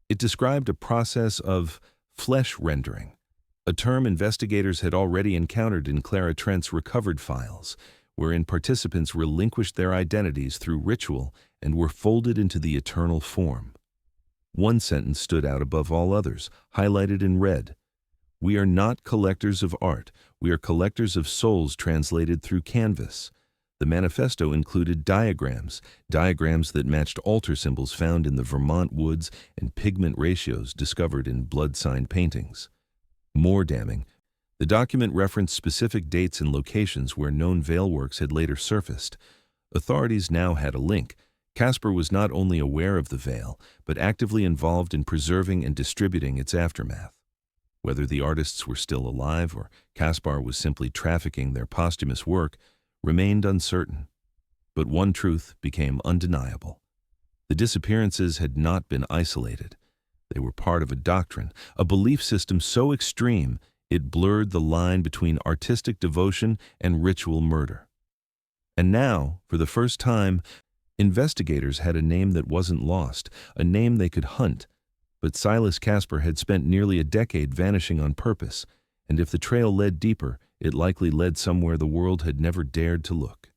it described a process of flesh rendering, a term investigators had already encountered in Clara Trent's recovered files, wherein participants relinquished their identities through ritual and were folded into the eternal form. One sentence stood out above all others, highlighted in red. "We are not collectors of art, we are collectors of souls translated through canvas." The manifesto included diagrams that matched altar symbols found in the Vermont woods and pigment ratios discovered in blood sign paintings. More damning, the document referenced specific dates and locations where known veil works had later surfaced. Authorities now had a link. Casper was not only aware of the veil, but actively involved in preserving and distributing its aftermath. Whether the artists were still alive or Caspar was simply trafficking their posthumous work remained uncertain. But one truth became undeniable. The disappearances had not been isolated. They were part of a doctrine, a belief system so extreme it blurred the line between artistic devotion and ritual murder. And now, for the first time, investigators had a name that wasn't lost, a name they could hunt. But Silas Casper had spent nearly a decade vanishing on purpose, and if the trail led deeper, it likely led somewhere the world had never dared to look.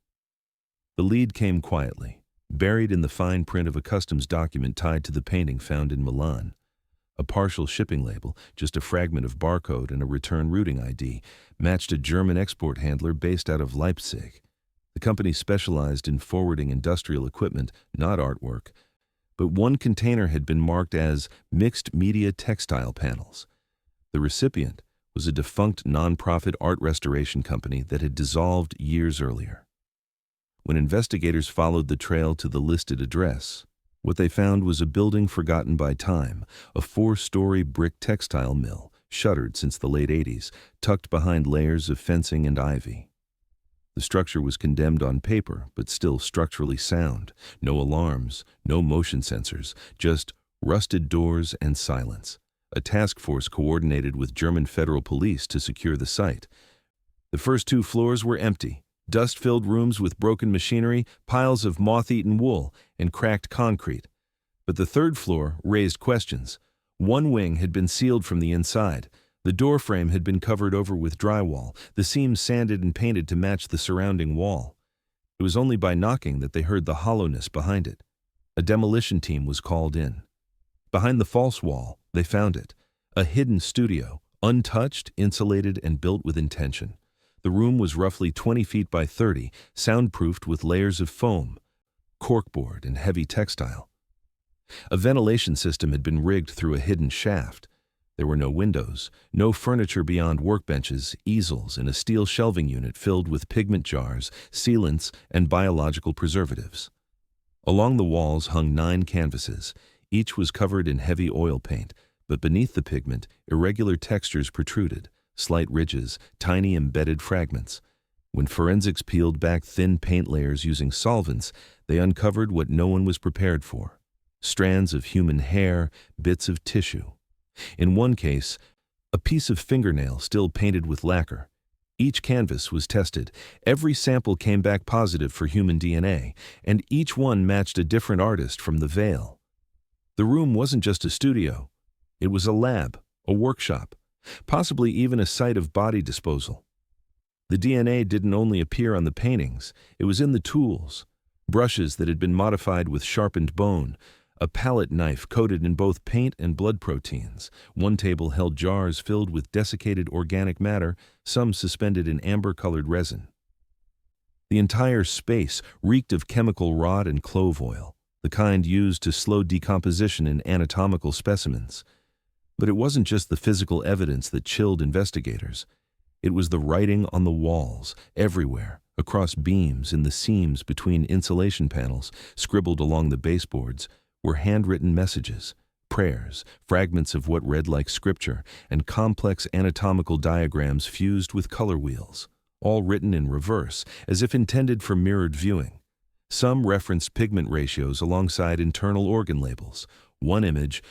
The lead came quietly, buried in the fine print of a customs document tied to the painting found in Milan. A partial shipping label, just a fragment of barcode and a return routing ID, matched a German export handler based out of Leipzig. The company specialized in forwarding industrial equipment, not artwork, but one container had been marked as mixed media textile panels. The recipient was a defunct nonprofit art restoration company that had dissolved years earlier. When investigators followed the trail to the listed address, what they found was a building forgotten by time, a 4-story brick textile mill, shuttered since the late 80s, tucked behind layers of fencing and ivy. The structure was condemned on paper, but still structurally sound. No alarms, no motion sensors, just rusted doors and silence. A task force coordinated with German federal police to secure the site. The first 2 floors were empty, dust-filled rooms with broken machinery, piles of moth-eaten wool, and cracked concrete. But the 3rd floor raised questions. One wing had been sealed from the inside. The doorframe had been covered over with drywall, the seams sanded and painted to match the surrounding wall. It was only by knocking that they heard the hollowness behind it. A demolition team was called in. Behind the false wall, they found it. A hidden studio, untouched, insulated, and built with intention. The room was roughly 20 feet by 30, soundproofed with layers of foam, corkboard, and heavy textile. A ventilation system had been rigged through a hidden shaft. There were no windows, no furniture beyond workbenches, easels, and a steel shelving unit filled with pigment jars, sealants, and biological preservatives. Along the walls hung 9 canvases. Each was covered in heavy oil paint, but beneath the pigment, irregular textures protruded, slight ridges, tiny embedded fragments. When forensics peeled back thin paint layers using solvents, they uncovered what no one was prepared for: strands of human hair, bits of tissue. In one case, a piece of fingernail still painted with lacquer. Each canvas was tested. Every sample came back positive for human DNA, and each one matched a different artist from the veil. The room wasn't just a studio. It was a lab, a workshop, possibly even a site of body disposal. The DNA didn't only appear on the paintings, it was in the tools. Brushes that had been modified with sharpened bone, a palette knife coated in both paint and blood proteins. One table held jars filled with desiccated organic matter, some suspended in amber-colored resin. The entire space reeked of chemical rot and clove oil, the kind used to slow decomposition in anatomical specimens. But it wasn't just the physical evidence that chilled investigators. It was the writing on the walls, everywhere, across beams, in the seams between insulation panels, scribbled along the baseboards, were handwritten messages, prayers, fragments of what read like scripture, and complex anatomical diagrams fused with color wheels, all written in reverse, as if intended for mirrored viewing. Some referenced pigment ratios alongside internal organ labels. One image,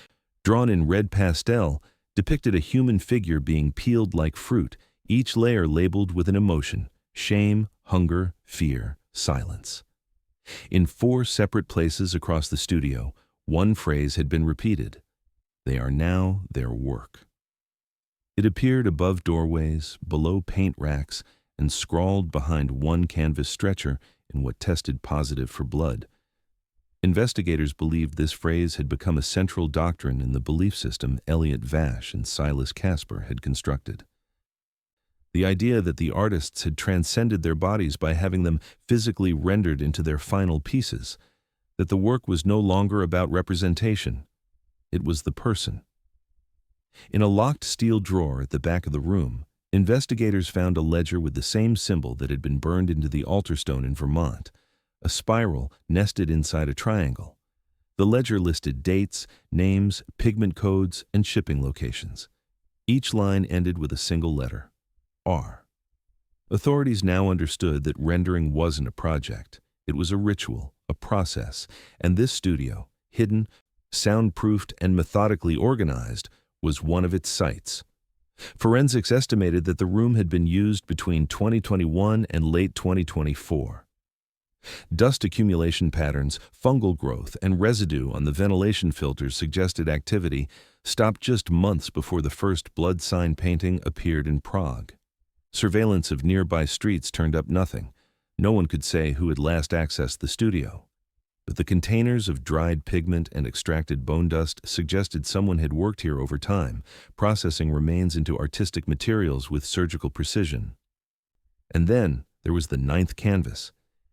drawn in red pastel, depicted a human figure being peeled like fruit, each layer labeled with an emotion: shame, hunger, fear, silence. In 4 separate places across the studio, one phrase had been repeated: "They are now their work." It appeared above doorways, below paint racks, and scrawled behind one canvas stretcher in what tested positive for blood. Investigators believed this phrase had become a central doctrine in the belief system Elliot Vash and Silas Casper had constructed. The idea that the artists had transcended their bodies by having them physically rendered into their final pieces, that the work was no longer about representation. It was the person. In a locked steel drawer at the back of the room, investigators found a ledger with the same symbol that had been burned into the altar stone in Vermont, a spiral nested inside a triangle. The ledger listed dates, names, pigment codes, and shipping locations. Each line ended with a single letter, R. Authorities now understood that rendering wasn't a project. It was a ritual, a process, and this studio, hidden, soundproofed, and methodically organized, was one of its sites. Forensics estimated that the room had been used between 2021 and late 2024. Dust accumulation patterns, fungal growth, and residue on the ventilation filters suggested activity stopped just months before the first blood sign painting appeared in Prague. Surveillance of nearby streets turned up nothing. No one could say who had last accessed the studio. But the containers of dried pigment and extracted bone dust suggested someone had worked here over time, processing remains into artistic materials with surgical precision. And then there was the 9th canvas.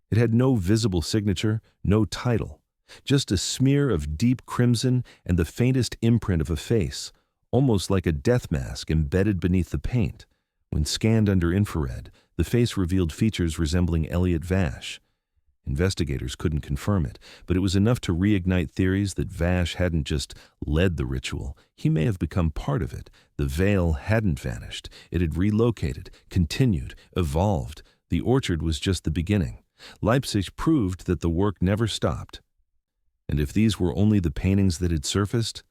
It had no visible signature, no title, just a smear of deep crimson and the faintest imprint of a face, almost like a death mask embedded beneath the paint. When scanned under infrared, the face revealed features resembling Elliot Vash. Investigators couldn't confirm it, but it was enough to reignite theories that Vash hadn't just led the ritual. He may have become part of it. The veil hadn't vanished. It had relocated, continued, evolved. The orchard was just the beginning. Leipzig proved that the work never stopped. And if these were only the paintings that had surfaced,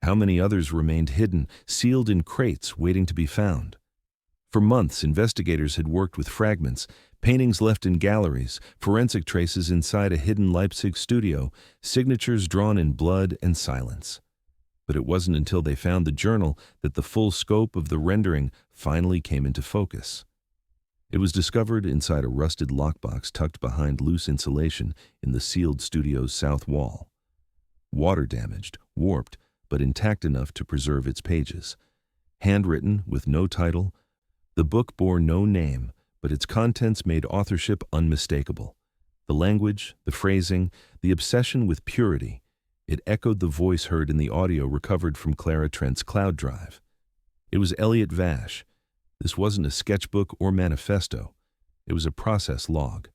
how many others remained hidden, sealed in crates, waiting to be found? For months, investigators had worked with fragments, paintings left in galleries, forensic traces inside a hidden Leipzig studio, signatures drawn in blood and silence. But it wasn't until they found the journal that the full scope of the rendering finally came into focus. It was discovered inside a rusted lockbox tucked behind loose insulation in the sealed studio's south wall. Water damaged, warped, but intact enough to preserve its pages. Handwritten, with no title, the book bore no name, but its contents made authorship unmistakable. The language, the phrasing, the obsession with purity, it echoed the voice heard in the audio recovered from Clara Trent's cloud drive. It was Elliot Vash. This wasn't a sketchbook or manifesto. It was a process log,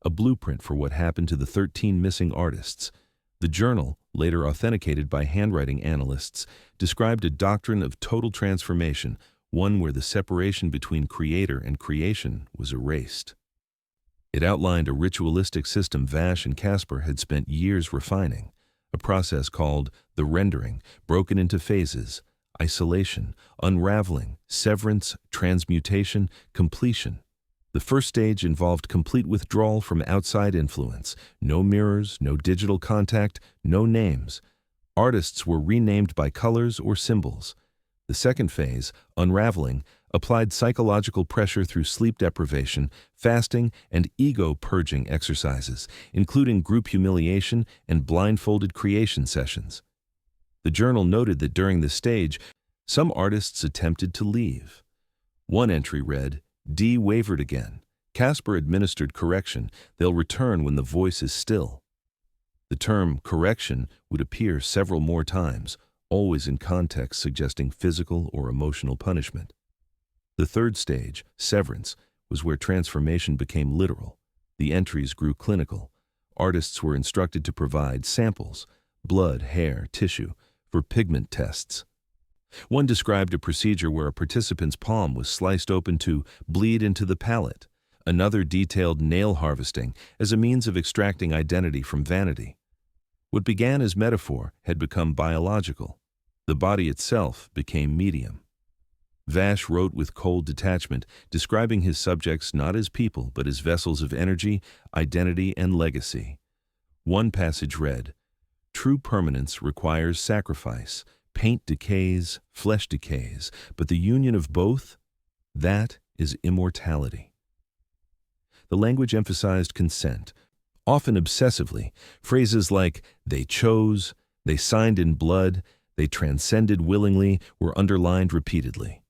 a blueprint for what happened to the 13 missing artists. The journal, later authenticated by handwriting analysts, described a doctrine of total transformation, one where the separation between creator and creation was erased. It outlined a ritualistic system Vash and Casper had spent years refining, a process called the rendering, broken into phases: isolation, unraveling, severance, transmutation, completion. The first stage involved complete withdrawal from outside influence. No mirrors, no digital contact, no names. Artists were renamed by colors or symbols. The second phase, unraveling, applied psychological pressure through sleep deprivation, fasting, and ego-purging exercises, including group humiliation and blindfolded creation sessions. The journal noted that during this stage, some artists attempted to leave. One entry read, "D wavered again. Casper administered correction. They'll return when the voice is still." The term correction would appear several more times, always in context suggesting physical or emotional punishment. The third stage, severance, was where transformation became literal. The entries grew clinical. Artists were instructed to provide samples, blood, hair, tissue, for pigment tests. One described a procedure where a participant's palm was sliced open to bleed into the palate. Another detailed nail harvesting as a means of extracting identity from vanity. What began as metaphor had become biological. The body itself became medium. Vash wrote with cold detachment, describing his subjects not as people but as vessels of energy, identity, and legacy. One passage read, "True permanence requires sacrifice. Paint decays, flesh decays, but the union of both, that is immortality." The language emphasized consent, often obsessively. Phrases like, "they chose," "they signed in blood," "they transcended willingly" were underlined repeatedly.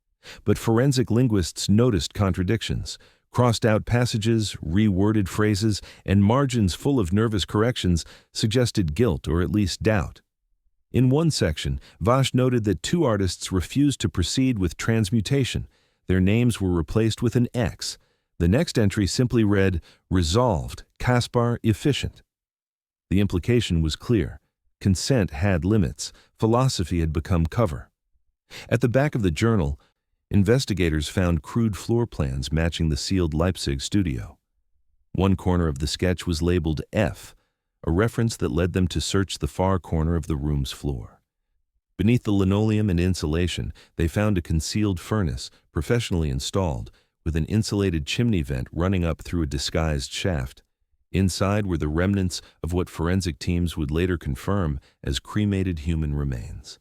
But forensic linguists noticed contradictions. Crossed out passages, reworded phrases, and margins full of nervous corrections suggested guilt or at least doubt. In one section, Vash noted that two artists refused to proceed with transmutation. Their names were replaced with an X. The next entry simply read, "Resolved, Kaspar efficient." The implication was clear. Consent had limits. Philosophy had become cover. At the back of the journal, investigators found crude floor plans matching the sealed Leipzig studio. One corner of the sketch was labeled F, a reference that led them to search the far corner of the room's floor. Beneath the linoleum and insulation, they found a concealed furnace, professionally installed, with an insulated chimney vent running up through a disguised shaft. Inside were the remnants of what forensic teams would later confirm as cremated human remains.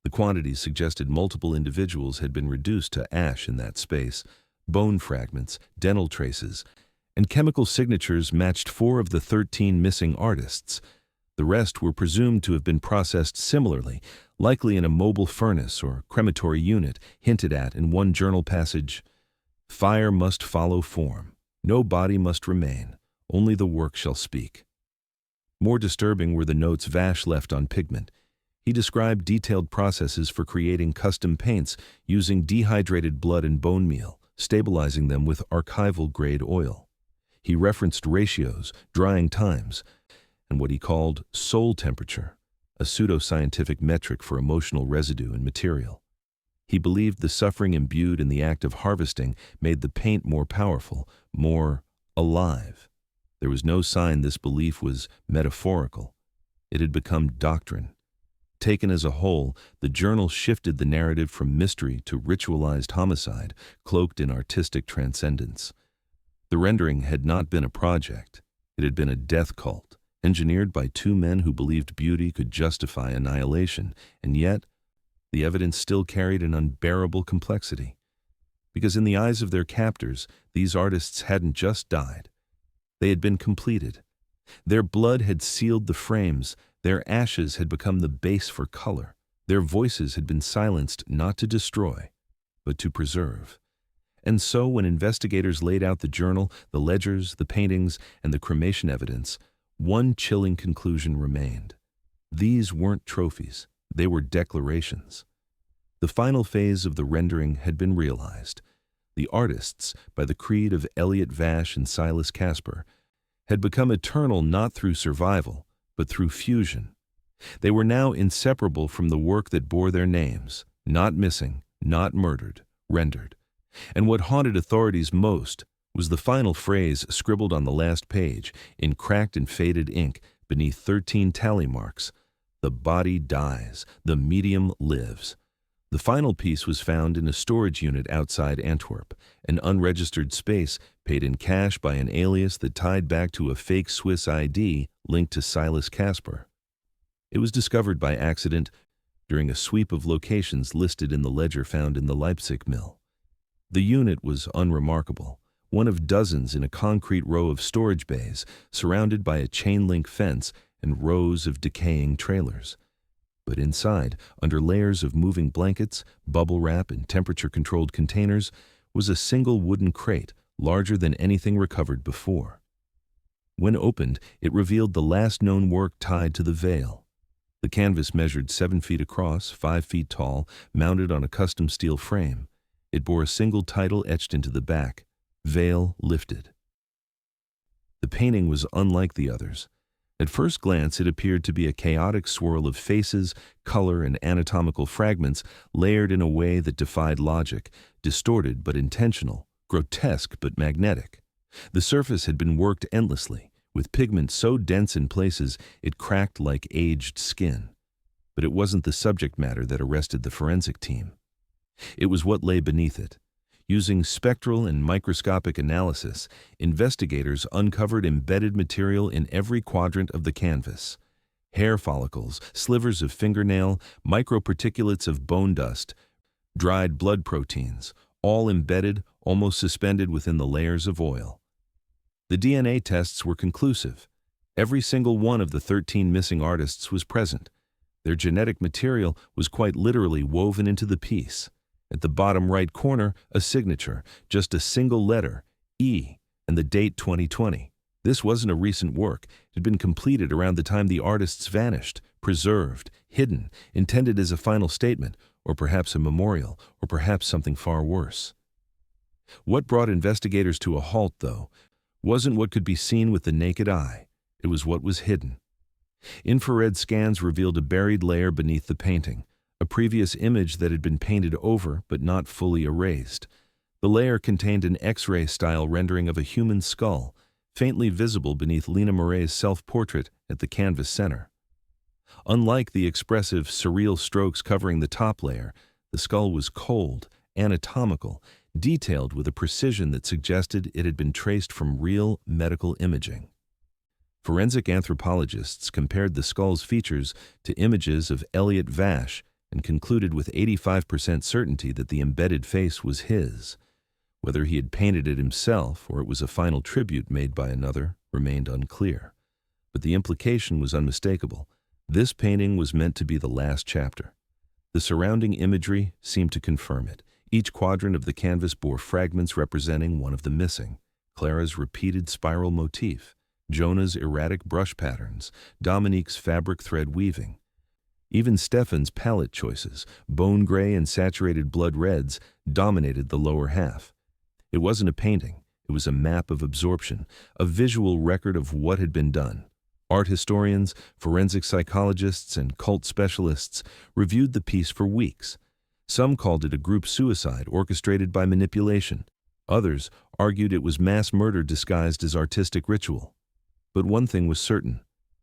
The quantities suggested multiple individuals had been reduced to ash in that space. Bone fragments, dental traces, and chemical signatures matched 4 of the 13 missing artists. The rest were presumed to have been processed similarly, likely in a mobile furnace or crematory unit, hinted at in one journal passage. "Fire must follow form. No body must remain. Only the work shall speak." More disturbing were the notes Vash left on pigment. He described detailed processes for creating custom paints using dehydrated blood and bone meal, stabilizing them with archival-grade oil. He referenced ratios, drying times, and what he called soul temperature, a pseudo-scientific metric for emotional residue in material. He believed the suffering imbued in the act of harvesting made the paint more powerful, more alive. There was no sign this belief was metaphorical. It had become doctrine. Taken as a whole, the journal shifted the narrative from mystery to ritualized homicide, cloaked in artistic transcendence. The rendering had not been a project. It had been a death cult, engineered by 2 men who believed beauty could justify annihilation, and yet the evidence still carried an unbearable complexity. Because in the eyes of their captors, these artists hadn't just died. They had been completed. Their blood had sealed the frames. Their ashes had become the base for color. Their voices had been silenced not to destroy, but to preserve. And so when investigators laid out the journal, the ledgers, the paintings, and the cremation evidence, one chilling conclusion remained. These weren't trophies. They were declarations. The final phase of the rendering had been realized. The artists, by the creed of Elliot Vash and Silas Casper, had become eternal not through survival, but through fusion. They were now inseparable from the work that bore their names, not missing, not murdered, rendered. And what haunted authorities most was the final phrase scribbled on the last page in cracked and faded ink beneath 13 tally marks. "The body dies, the medium lives." The final piece was found in a storage unit outside Antwerp, an unregistered space paid in cash by an alias that tied back to a fake Swiss ID linked to Silas Casper. It was discovered by accident during a sweep of locations listed in the ledger found in the Leipzig mill. The unit was unremarkable, one of dozens in a concrete row of storage bays surrounded by a chain-link fence and rows of decaying trailers. But inside, under layers of moving blankets, bubble wrap, and temperature-controlled containers, was a single wooden crate larger than anything recovered before. When opened, it revealed the last known work tied to the veil. The canvas measured 7 feet across, 5 feet tall, mounted on a custom steel frame. It bore a single title etched into the back, "Veil Lifted." The painting was unlike the others. At first glance, it appeared to be a chaotic swirl of faces, color, and anatomical fragments layered in a way that defied logic, distorted but intentional, grotesque but magnetic. The surface had been worked endlessly, with pigment so dense in places it cracked like aged skin. But it wasn't the subject matter that arrested the forensic team. It was what lay beneath it. Using spectral and microscopic analysis, investigators uncovered embedded material in every quadrant of the canvas. Hair follicles, slivers of fingernail, microparticulates of bone dust, dried blood proteins, all embedded, almost suspended within the layers of oil. The DNA tests were conclusive. Every single one of the 13 missing artists was present. Their genetic material was quite literally woven into the piece. At the bottom right corner, a signature, just a single letter, E, and the date 2020. This wasn't a recent work. It had been completed around the time the artists vanished, preserved, hidden, intended as a final statement, or perhaps a memorial, or perhaps something far worse. What brought investigators to a halt, though, wasn't what could be seen with the naked eye. It was what was hidden. Infrared scans revealed a buried layer beneath the painting, a previous image that had been painted over but not fully erased. The layer contained an X-ray-style rendering of a human skull, faintly visible beneath Lena Murray's self-portrait at the canvas center. Unlike the expressive, surreal strokes covering the top layer, the skull was cold, anatomical, detailed with a precision that suggested it had been traced from real medical imaging. Forensic anthropologists compared the skull's features to images of Elliot Vash and concluded with 85% certainty that the embedded face was his. Whether he had painted it himself or it was a final tribute made by another remained unclear. But the implication was unmistakable. This painting was meant to be the last chapter. The surrounding imagery seemed to confirm it. Each quadrant of the canvas bore fragments representing one of the missing: Clara's repeated spiral motif, Jonah's erratic brush patterns, Dominique's fabric thread weaving. Even Stefan's palette choices, bone gray and saturated blood reds, dominated the lower half. It wasn't a painting, it was a map of absorption, a visual record of what had been done. Art historians, forensic psychologists, and cult specialists reviewed the piece for weeks. Some called it a group suicide orchestrated by manipulation. Others argued it was mass murder disguised as artistic ritual. But one thing was certain: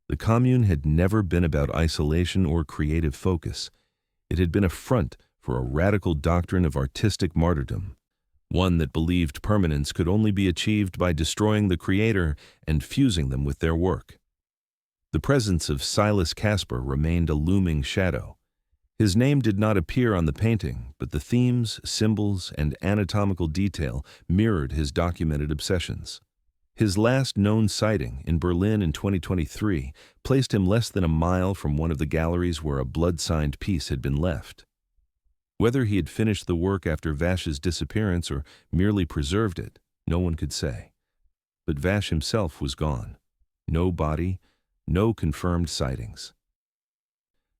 the Commune had never been about isolation or creative focus. It had been a front for a radical doctrine of artistic martyrdom, one that believed permanence could only be achieved by destroying the creator and fusing them with their work. The presence of Silas Casper remained a looming shadow. His name did not appear on the painting, but the themes, symbols, and anatomical detail mirrored his documented obsessions. His last known sighting, in Berlin in 2023, placed him less than a mile from one of the galleries where a blood-signed piece had been left. Whether he had finished the work after Vash's disappearance or merely preserved it, no one could say. But Vash himself was gone. No body, no confirmed sightings.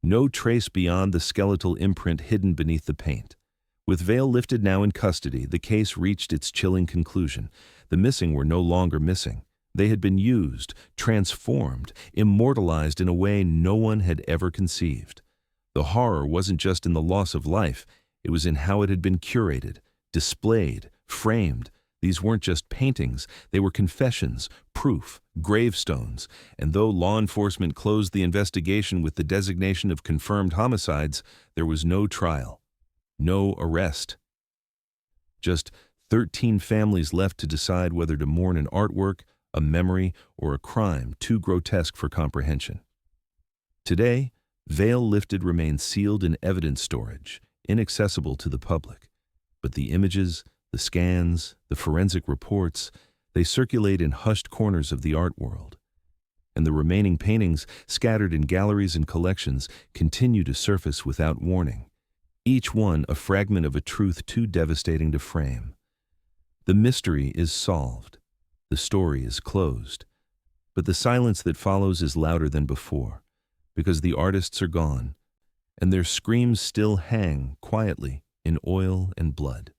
No trace beyond the skeletal imprint hidden beneath the paint. With Vale lifted now in custody, the case reached its chilling conclusion. The missing were no longer missing. They had been used, transformed, immortalized in a way no one had ever conceived. The horror wasn't just in the loss of life, it was in how it had been curated, displayed, framed. These weren't just paintings, they were confessions, proof, gravestones, and though law enforcement closed the investigation with the designation of confirmed homicides, there was no trial, no arrest. Just 13 families left to decide whether to mourn an artwork, a memory, or a crime too grotesque for comprehension. Today, Veil Lifted remains sealed in evidence storage, inaccessible to the public. But the images, the scans, the forensic reports, they circulate in hushed corners of the art world. And the remaining paintings, scattered in galleries and collections, continue to surface without warning. Each one a fragment of a truth too devastating to frame. The mystery is solved. The story is closed. But the silence that follows is louder than before, because the artists are gone, and their screams still hang quietly in oil and blood.